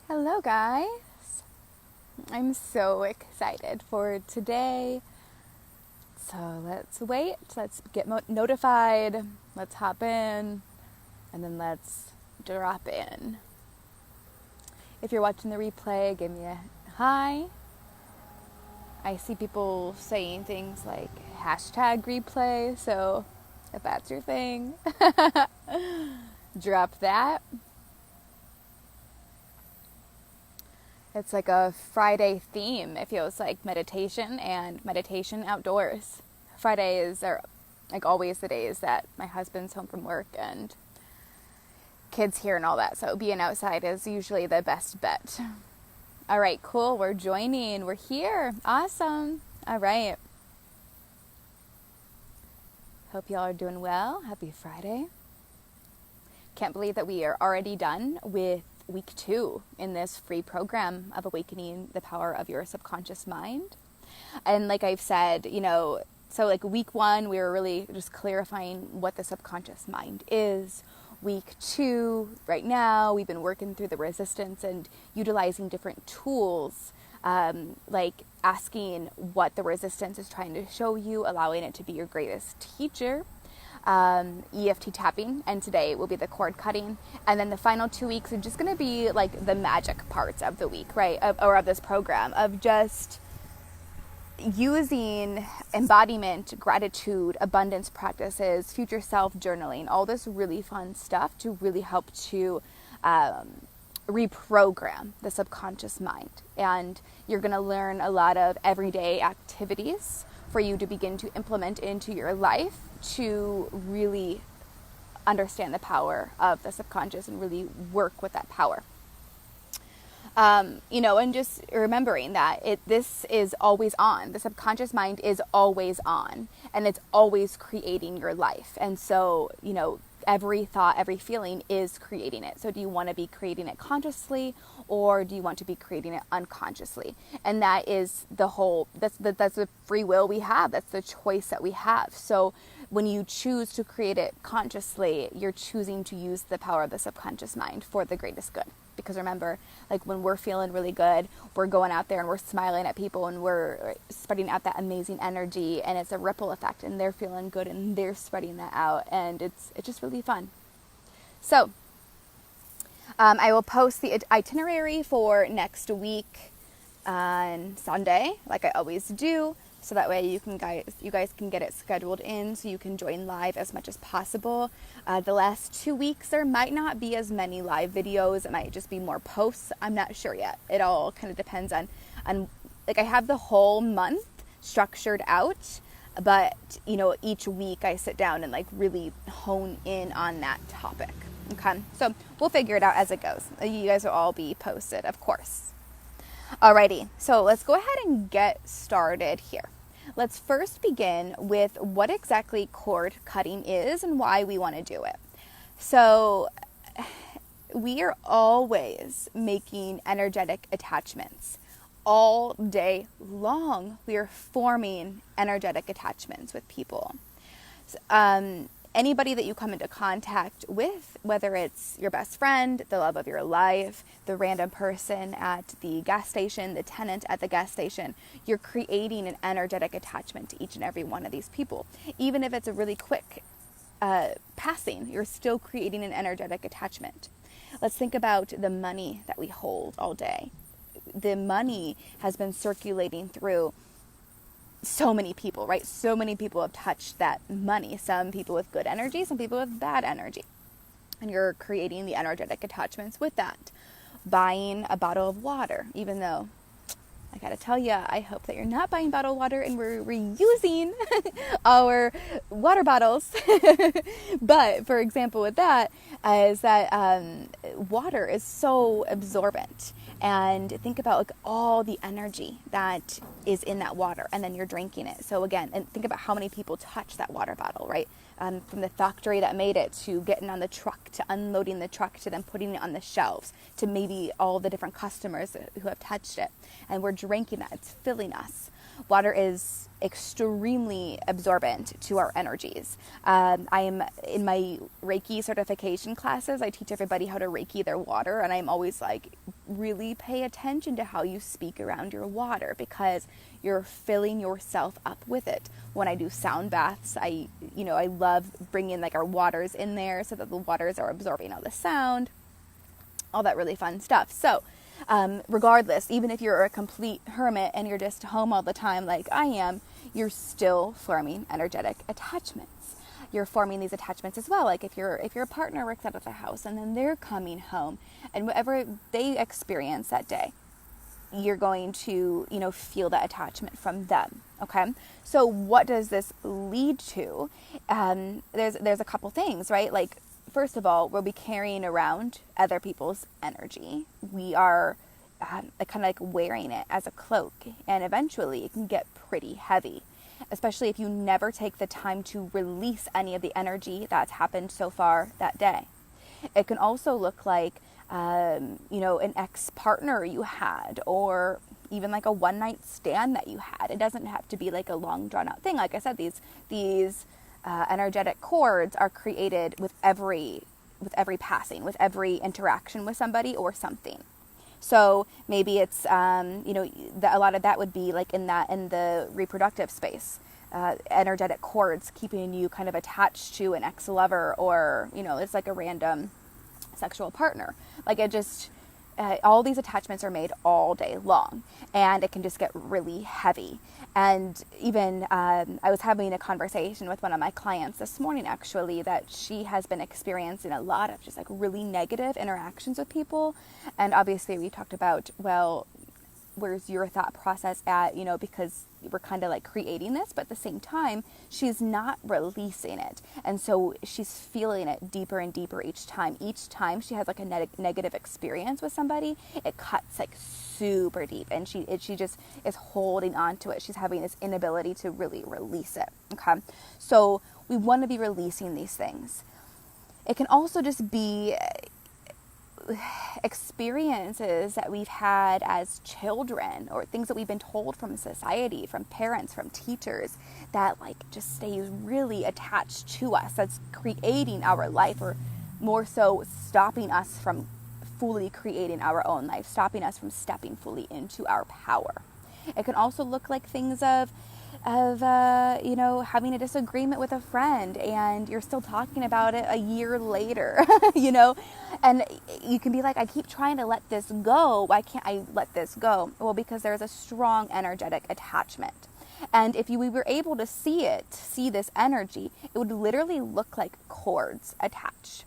Hello, guys. I'm so excited for today. So let's wait. Let's get notified. Let's hop in. And then let's drop in. If you're watching the replay, give me a hi. I see people saying things like hashtag replay. So if that's your thing, drop that. It's like a Friday theme. It feels like meditation and meditation outdoors. Fridays are like always the days that my husband's home from work and kids here and all that. So being outside is usually the best bet. All right, cool. We're joining. We're here. Awesome. All right. Hope y'all are doing well. Happy Friday. Can't believe that we are already done with week 2 in this free program of awakening the power of your subconscious mind. And like I've said, so like week 1, we were really just clarifying what the subconscious mind is. Week 2, right now, we've been working through the resistance and utilizing different tools, like asking what the resistance is trying to show you, allowing it to be your greatest teacher. EFT tapping, and today will be the cord cutting, and then the final 2 weeks are just going to be like the magic parts of the week, right, or of this program, of just using embodiment, gratitude, abundance practices, future self journaling, all this really fun stuff to really help to reprogram the subconscious mind. And you're going to learn a lot of everyday activities for you to begin to implement into your life to really understand the power of the subconscious and really work with that power. And just remembering that this is always on. The subconscious mind is always on, and it's always creating your life. And so, every thought, every feeling is creating it. So do you want to be creating it consciously, or do you want to be creating it unconsciously? And that is that's the free will we have. That's the choice that we have. So when you choose to create it consciously, you're choosing to use the power of the subconscious mind for the greatest good. Because remember, like when we're feeling really good, we're going out there and we're smiling at people and we're spreading out that amazing energy, and it's a ripple effect, and they're feeling good and they're spreading that out, and it's just really fun. So I will post the itinerary for next week on Sunday, like I always do. So that way you guys can get it scheduled in so you can join live as much as possible. The last 2 weeks, there might not be as many live videos. It might just be more posts. I'm not sure yet. It all kind of depends on like I have the whole month structured out, but each week I sit down and like really hone in on that topic. Okay, so we'll figure it out as it goes. You guys will all be posted, of course. Alrighty, so let's go ahead and get started here. Let's first begin with what exactly cord cutting is and why we want to do it. So we are always making energetic attachments. All day long, we are forming energetic attachments with people. Anybody that you come into contact with, whether it's your best friend, the love of your life, the random person at the gas station, the tenant at the gas station, you're creating an energetic attachment to each and every one of these people. Even if it's a really quick passing, you're still creating an energetic attachment. Let's think about the money that we hold all day. The money has been circulating through so many people, right? So many people have touched that money. Some people with good energy, some people with bad energy. And you're creating the energetic attachments with that. Buying a bottle of water, even though I gotta tell you, I hope that you're not buying bottled water and we're reusing our water bottles. But for example, with that, is that water is so absorbent. And think about like all the energy that is in that water, and then you're drinking it. So again, and think about how many people touch that water bottle, right? From the factory that made it, to getting on the truck, to unloading the truck, to then putting it on the shelves, to maybe all the different customers who have touched it. And we're drinking that. It's filling us. Water is extremely absorbent to our energies. I am in my Reiki certification classes. I teach everybody how to Reiki their water, and I'm always like really pay attention to how you speak around your water, because you're filling yourself up with it. When I do sound baths, I love bringing like our waters in there so that the waters are absorbing all the sound, all that really fun stuff. So regardless, even if you're a complete hermit and you're just home all the time like I am, you're still forming energetic attachments. You're forming these attachments as well. Like if your partner works out of the house and then they're coming home, and whatever they experience that day, you're going to, feel that attachment from them. Okay. So what does this lead to? There's a couple things, right? Like, first of all, we'll be carrying around other people's energy. We are kind of like wearing it as a cloak, and eventually it can get pretty heavy, especially if you never take the time to release any of the energy that's happened so far that day. It can also look like, an ex-partner you had, or even like a one-night stand that you had. It doesn't have to be like a long drawn-out thing. Like I said, these energetic cords are created with every passing, with every interaction with somebody or something. So maybe it's a lot of that would be like in the reproductive space, energetic cords keeping you kind of attached to an ex-lover, or it's like a random sexual partner. Like it just all these attachments are made all day long, and it can just get really heavy. And even I was having a conversation with one of my clients this morning, actually, that she has been experiencing a lot of just like really negative interactions with people. And obviously we talked about, well, where's your thought process at, because we're kind of like creating this, but at the same time, she's not releasing it. And so she's feeling it deeper and deeper each time. Each time she has like a negative experience with somebody, it cuts like super deep, and she just is holding on to it. She's having this inability to really release it. Okay. So we want to be releasing these things. It can also just be experiences that we've had as children, or things that we've been told from society, from parents, from teachers, that like just stays really attached to us, that's creating our life, or more so stopping us from fully creating our own life, stopping us from stepping fully into our power. It can also look like things of having a disagreement with a friend, and you're still talking about it a year later, and you can be like, I keep trying to let this go. Why can't I let this go? Well, because there's a strong energetic attachment. And if we were able to see this energy, it would literally look like cords attached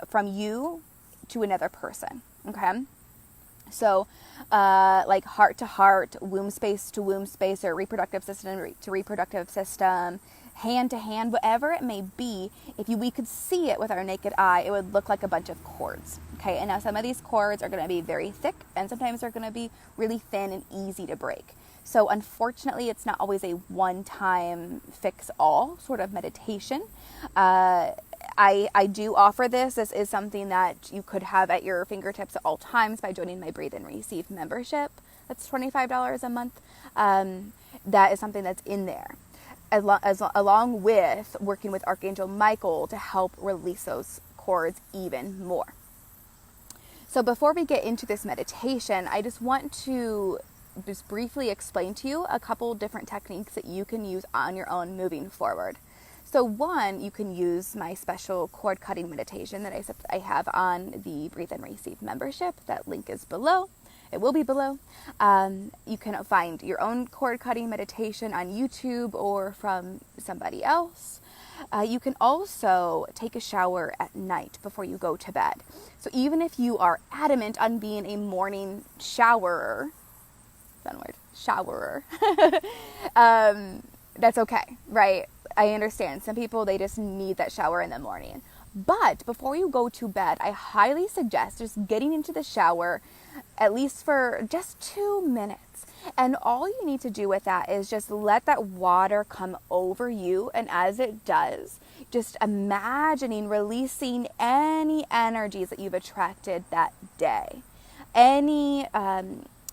from you to another person. Okay. So, like heart to heart, womb space to womb space, or reproductive system to reproductive system, hand to hand, whatever it may be, we could see it with our naked eye, it would look like a bunch of cords. Okay, and now some of these cords are going to be very thick, and sometimes they're going to be really thin and easy to break. So unfortunately, it's not always a one-time fix-all sort of meditation. I do offer this. This is something that you could have at your fingertips at all times by joining my Breathe and Receive membership. That's $25 a month. That is something that's in there, along with working with Archangel Michael to help release those cords even more. So before we get into this meditation, I just want to just briefly explain to you a couple different techniques that you can use on your own moving forward. So one, you can use my special cord cutting meditation that I have on the Breathe and Receive membership. That link is below. It will be below. You can find your own cord cutting meditation on YouTube or from somebody else. You can also take a shower at night before you go to bed. So even if you are adamant on being a morning showerer, that's okay, right? I understand. Some people, they just need that shower in the morning. But before you go to bed, I highly suggest just getting into the shower at least for just 2 minutes. And all you need to do with that is just let that water come over you. And as it does, just imagining releasing any energies that you've attracted that day. Any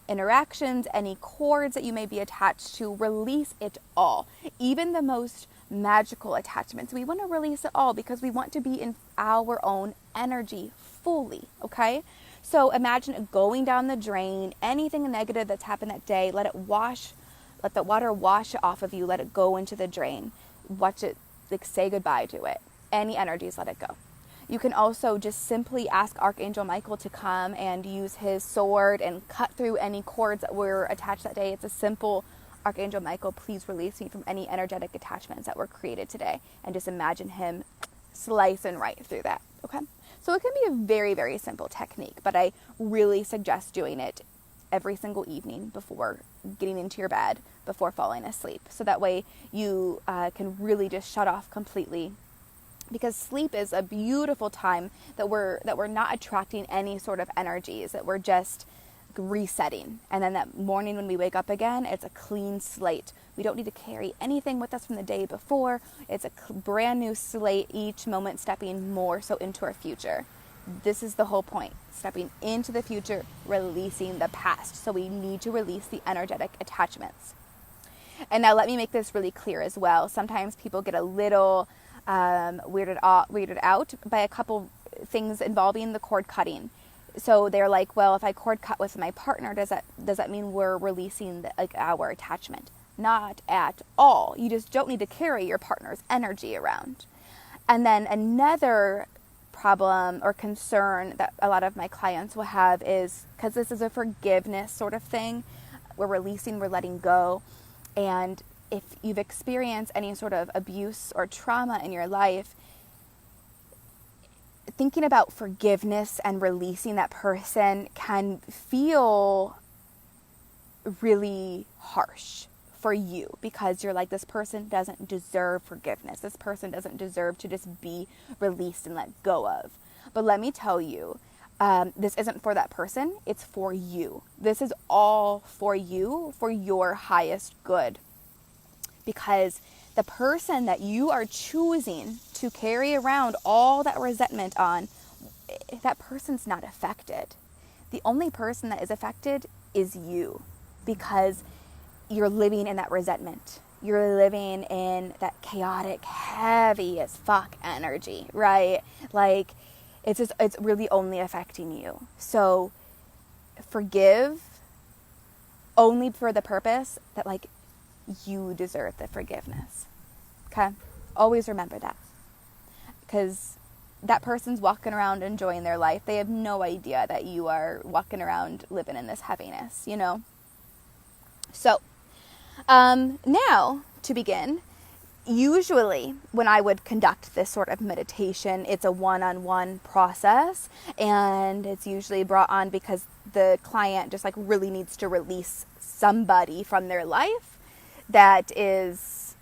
interactions, any cords that you may be attached to, release it all. Even the most magical attachments, we want to release it all because we want to be in our own energy fully, okay? So imagine it going down the drain, anything negative that's happened that day, let the water wash it off of you, let it go into the drain. Watch it, like, say goodbye to it. Any energies, let it go. You can also just simply ask Archangel Michael to come and use his sword and cut through any cords that were attached that day. It's a simple, Archangel Michael, please release me from any energetic attachments that were created today. And just imagine him slicing right through that, okay? So it can be a very, very simple technique, but I really suggest doing it every single evening before getting into your bed, before falling asleep. So that way you can really just shut off completely, because sleep is a beautiful time that we're not attracting any sort of energies, that we're just resetting. And then that morning when we wake up again, it's a clean slate. We don't need to carry anything with us from the day before. It's a brand new slate each moment, stepping more so into our future. This is the whole point. Stepping into the future, releasing the past. So we need to release the energetic attachments. And now let me make this really clear as well. Sometimes people get a little weirded out by a couple things involving the cord cutting. So they're like, well, if I cord cut with my partner, does that mean we're releasing our attachment? Not at all. You just don't need to carry your partner's energy around. And then another problem or concern that a lot of my clients will have is, because this is a forgiveness sort of thing, we're releasing, we're letting go. And if you've experienced any sort of abuse or trauma in your life, thinking about forgiveness and releasing that person can feel really harsh for you, because you're like, this person doesn't deserve forgiveness. This person doesn't deserve to just be released and let go of. But let me tell you, this isn't for that person. It's for you. This is all for you, for your highest good. Because the person that you are choosing to carry around all that resentment on, that person's not affected. The only person that is affected is you, because you're living in that resentment. You're living in that chaotic, heavy as fuck energy, right? Like, it's really only affecting you. So forgive only for the purpose that, like, you deserve the forgiveness. Okay? Always remember that. Because that person's walking around enjoying their life. They have no idea that you are walking around living in this heaviness, you know? So, now, to begin, usually when I would conduct this sort of meditation, it's a one-on-one process, and it's usually brought on because the client just, like, really needs to release somebody from their life that is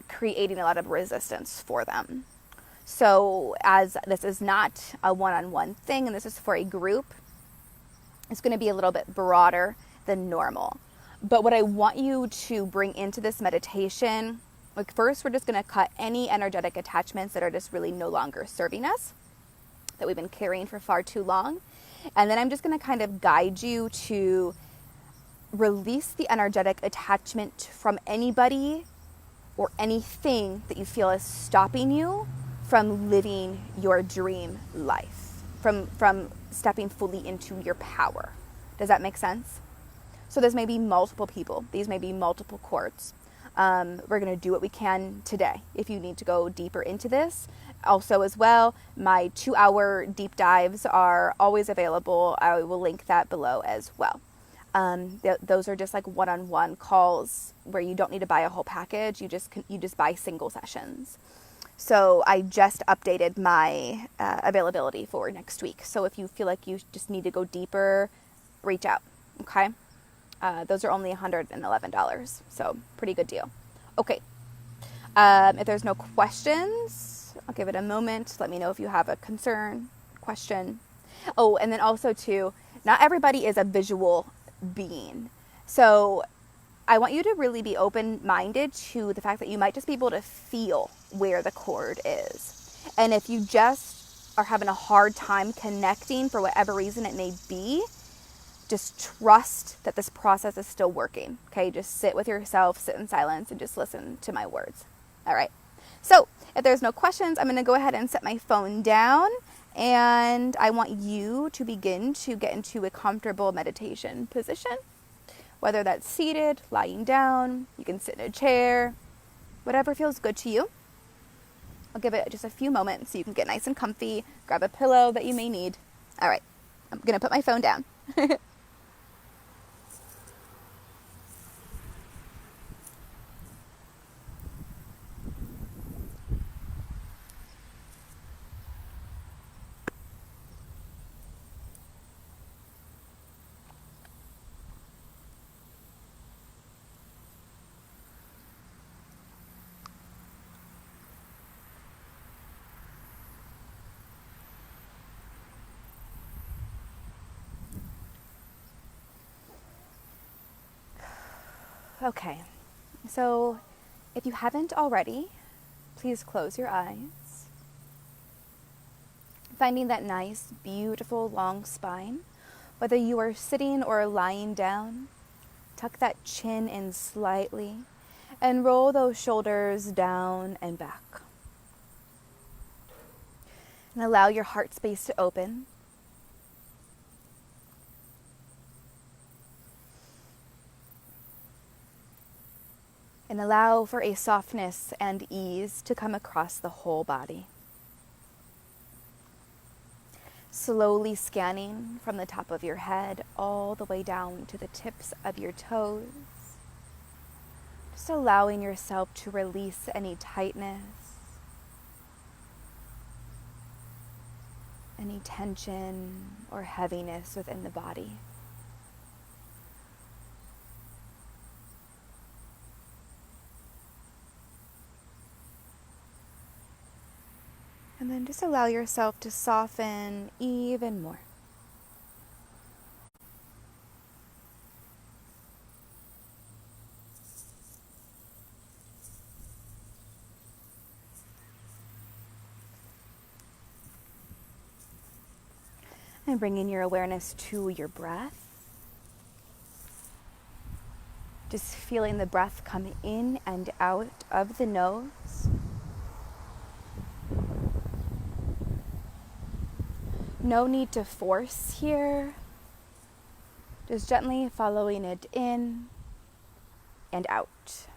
creating a lot of resistance for them. So as this is not a one-on-one thing, and this is for a group, it's going to be a little bit broader than normal. But what I want you to bring into this meditation, like, first we're just going to cut any energetic attachments that are just really no longer serving us, that we've been carrying for far too long. And then I'm just going to kind of guide you to release the energetic attachment from anybody or anything that you feel is stopping you from living your dream life, from stepping fully into your power. Does that make sense? So this may be multiple people. These may be multiple cords. We're going to do what we can today. If you need to go deeper into this, also as well, my 2-hour deep dives are always available. I will link that below as well. Those are just like one-on-one calls where you don't need to buy a whole package. You just buy single sessions. So I just updated my availability for next week. So if you feel like you just need to go deeper, reach out. Okay. Those are only $111. So pretty good deal. Okay. If there's no questions, I'll give it a moment. Let me know if you have a concern, question. Oh, and then also too, not everybody is a visual being. So I want you to really be open-minded to the fact that you might just be able to feel where the cord is. And if you just are having a hard time connecting for whatever reason it may be, just trust that this process is still working. Okay, just sit with yourself, sit in silence, and just listen to my words. All right. So if there's no questions, I'm going to go ahead and set my phone down, And I want you to begin to get into a comfortable meditation position, whether that's seated, lying down, you can sit in a chair, whatever feels good to you. I'll give it just a few moments so you can get nice and comfy, grab a pillow that you may need. All right, I'm going to put my phone down. Okay, so if you haven't already, please close your eyes. Finding that nice, beautiful, long spine, whether you are sitting or lying down, tuck that chin in slightly and roll those shoulders down and back. And allow your heart space to open. And allow for a softness and ease to come across the whole body. Slowly scanning from the top of your head all the way down to the tips of your toes. Just allowing yourself to release any tightness, any tension or heaviness within the body. And then just allow yourself to soften even more. And bringing your awareness to your breath. Just feeling the breath come in and out of the nose. No need to force here. Just gently following it in and out.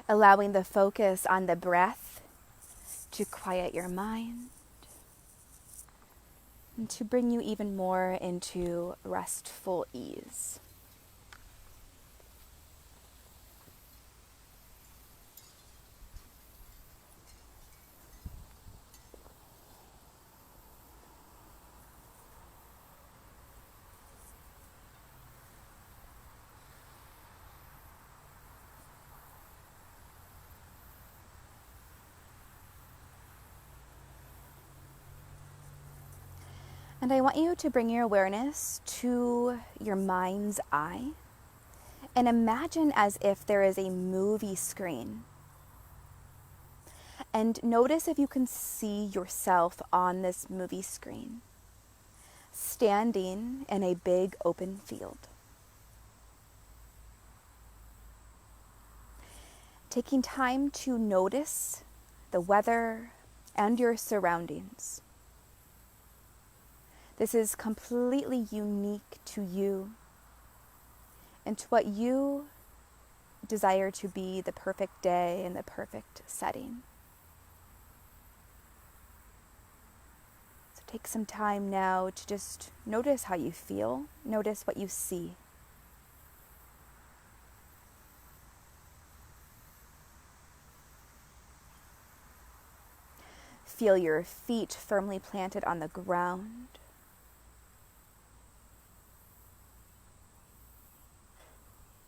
Allowing the focus on the breath to quiet your mind and to bring you even more into restful ease. And I want you to bring your awareness to your mind's eye and imagine as if there is a movie screen. And notice if you can see yourself on this movie screen, standing in a big open field. Taking time to notice the weather and your surroundings. This is completely unique to you and to what you desire to be the perfect day and the perfect setting. So take some time now to just notice how you feel, notice what you see. Feel your feet firmly planted on the ground.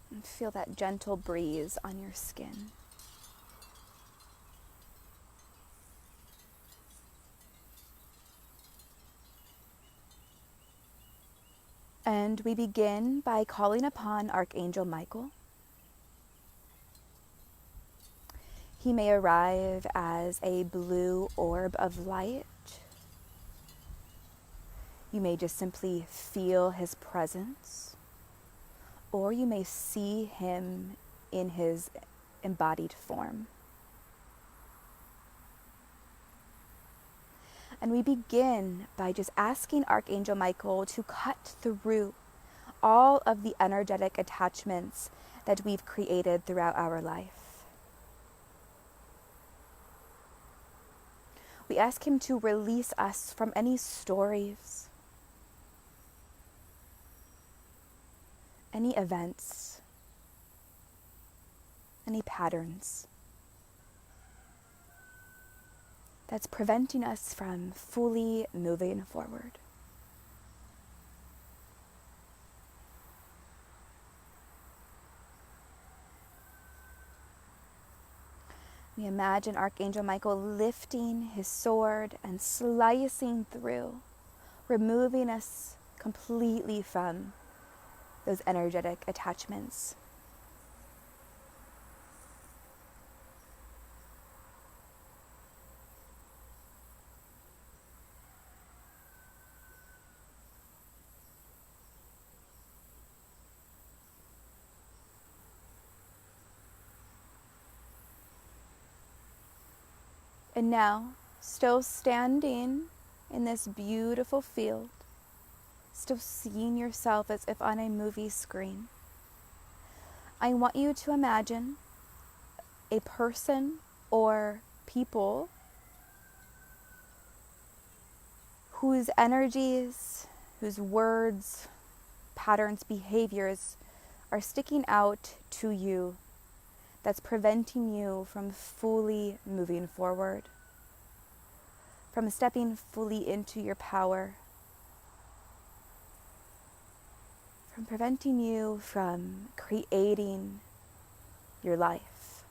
And feel that gentle breeze on your skin. And we begin by calling upon Archangel Michael. He may arrive as a blue orb of light. You may just simply feel his presence. Or you may see him in his embodied form. And we begin by just asking Archangel Michael to cut through all of the energetic attachments that we've created throughout our life. We ask him to release us from any stories, any events, any patterns that's preventing us from fully moving forward. We imagine Archangel Michael lifting his sword and slicing through, removing us completely from those energetic attachments. And now, still standing in this beautiful field, still seeing yourself as if on a movie screen, I want you to imagine a person or people whose energies, whose words, patterns, behaviors are sticking out to you, that's preventing you from fully moving forward, from stepping fully into your power, from preventing you from creating your life.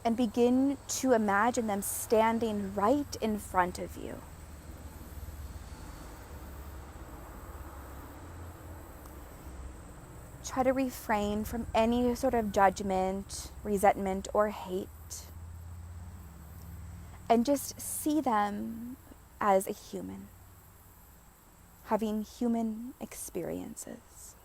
And begin to imagine them standing right in front of you. Try to refrain from any sort of judgment, resentment, or hate. And just see them as a human, having human experiences.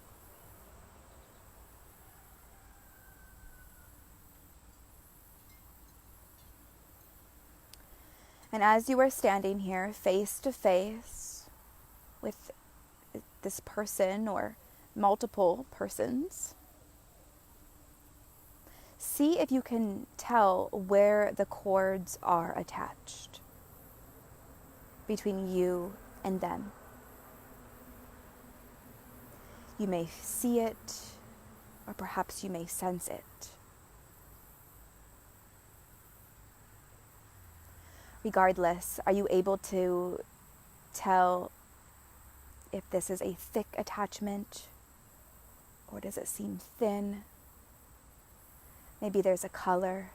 And as you are standing here face to face with this person or multiple persons, see if you can tell where the cords are attached between you and them. You may see it, or perhaps you may sense it. Regardless, are you able to tell if this is a thick attachment, or does it seem thin? Maybe there's a color.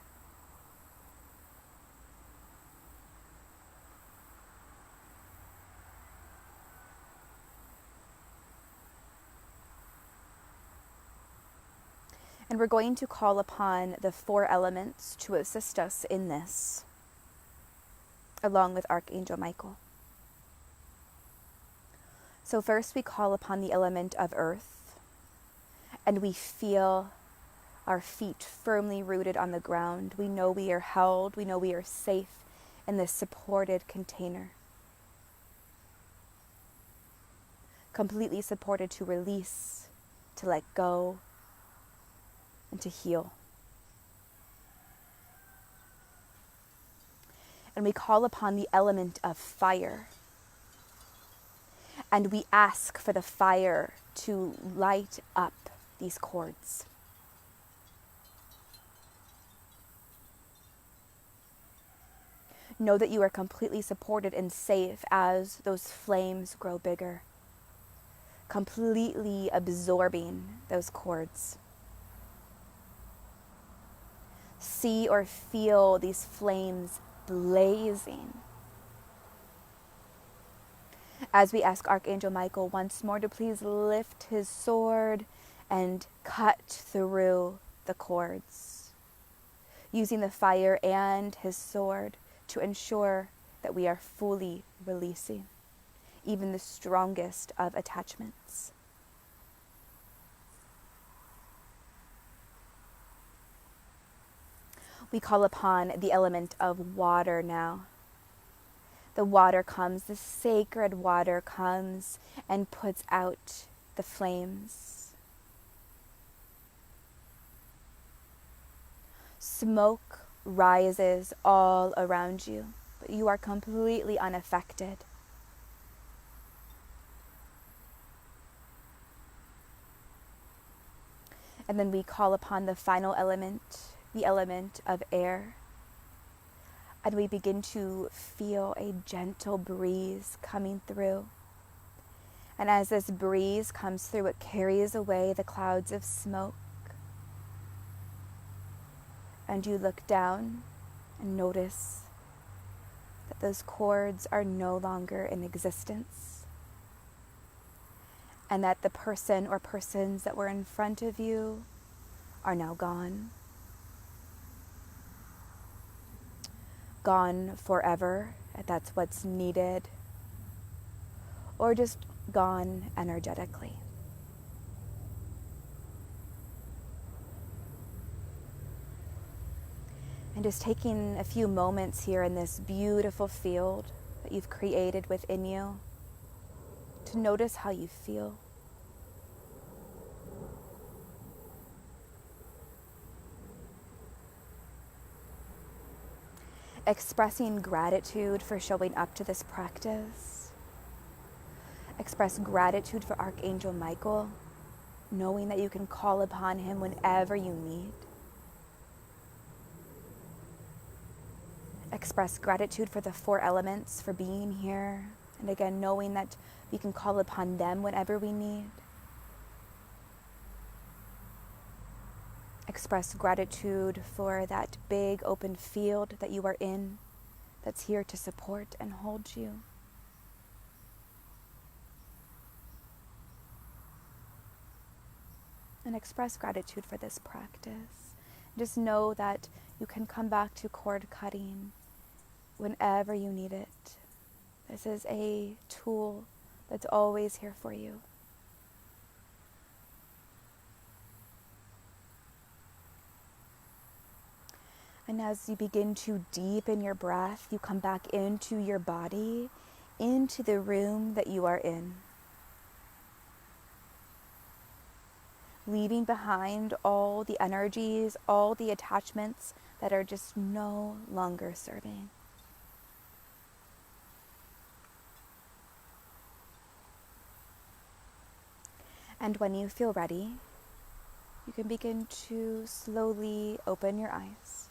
And we're going to call upon the 4 elements to assist us in this, along with Archangel Michael. So first we call upon the element of earth, and we feel our feet firmly rooted on the ground. We know we are held, we know we are safe in this supported container. Completely supported to release, to let go, and to heal. And we call upon the element of fire. And we ask for the fire to light up these cords. Know that you are completely supported and safe as those flames grow bigger, completely absorbing those cords. See or feel these flames blazing. As we ask Archangel Michael once more to please lift his sword and cut through the cords, using the fire and his sword to ensure that we are fully releasing even the strongest of attachments. We call upon the element of water now. The water comes, the sacred water comes and puts out the flames. Smoke rises all around you, but you are completely unaffected. And then we call upon the final element, the element of air. And we begin to feel a gentle breeze coming through. And as this breeze comes through, it carries away the clouds of smoke. And you look down and notice that those cords are no longer in existence. And that the person or persons that were in front of you are now gone. Gone forever, if that's what's needed. Or just gone energetically. And just taking a few moments here in this beautiful field that you've created within you to notice how you feel. Expressing gratitude for showing up to this practice. Express gratitude for Archangel Michael, knowing that you can call upon him whenever you need. Express gratitude for the 4 elements for being here. And again, knowing that we can call upon them whenever we need. Express gratitude for that big open field that you are in, that's here to support and hold you. And express gratitude for this practice. Just know that you can come back to cord cutting whenever you need it. This is a tool that's always here for you. And as you begin to deepen your breath, you come back into your body, into the room that you are in. Leaving behind all the energies, all the attachments that are just no longer serving. And when you feel ready, you can begin to slowly open your eyes.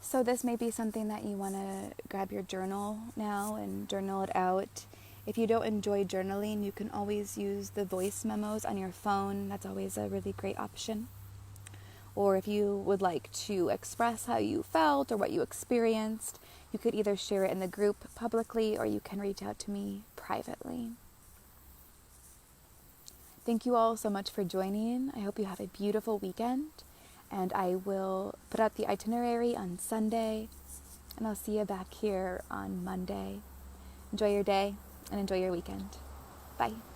So this may be something that you want to grab your journal now and journal it out. If you don't enjoy journaling, you can always use the voice memos on your phone. That's always a really great option. Or if you would like to express how you felt or what you experienced, you could either share it in the group publicly or you can reach out to me privately. Thank you all so much for joining. I hope you have a beautiful weekend. And I will put out the itinerary on Sunday, and I'll see you back here on Monday. Enjoy your day and enjoy your weekend. Bye.